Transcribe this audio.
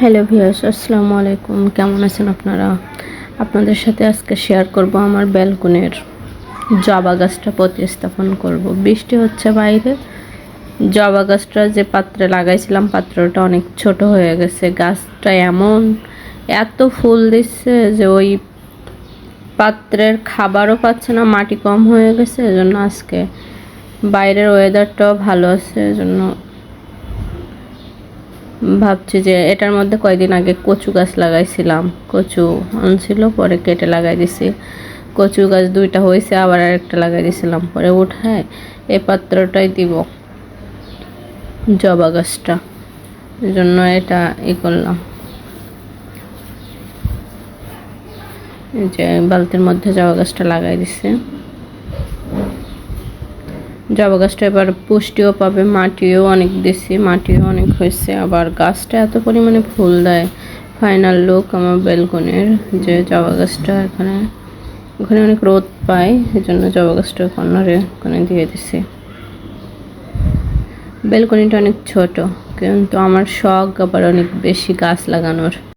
Hello viewers, আসসালামু আলাইকুম। কেমন আছেন আপনারা? আপনাদের সাথে আজকে শেয়ার করব আমার ব্যালকনির জবা গাছটা প্রতিস্থাপন করব। বৃষ্টি হচ্ছে বাইরে। জবা গাছটা যে পাত্রে লাগাইছিলাম, পাত্রটা অনেক ছোট হয়ে গেছে। গাছটা এত ফুল দিচ্ছে যে ওই পাত্রের খাবারও পাচ্ছে না, মাটি কম হয়ে গেছে। এজন্য আজকে বাইরের ওয়েদারটাও ভালো আছে, এজন্য ভাবছি যে এটার মধ্যে কয়েকদিন আগে কচু গাছ লাগাইছিলাম। কচু আনছিল, পরে কেটে লাগাই দিছি। কচু গাছ 2টা হয়েছে, আবার আরেকটা লাগাই দিছিলাম, পরে উঠায় এই পাত্রটাই দিব জবা গাছটা। এই জন্য এটা করলাম, এই যে বালতির মধ্যে জবা গাছটা লাগাই দিছে। জবা গাছটা এবার পুষ্টিও পাবে, মাটিও অনেক দিছি, মাটিও অনেক হয়েছে। আবার গাছটা এত পরিমাণে ফুল দেয়। ফাইনাল লুক আমার ব্যালকনির, যে জবা গাছটা ওখানে অনেক রোদ পায়, এই জন্য জবা গাছটা কর্নারে ওখানে দিয়ে দিছি। ব্যালকনিটা অনেক ছোট, কিন্তু আমার শখ আবার অনেক বেশি গাছ লাগানোর।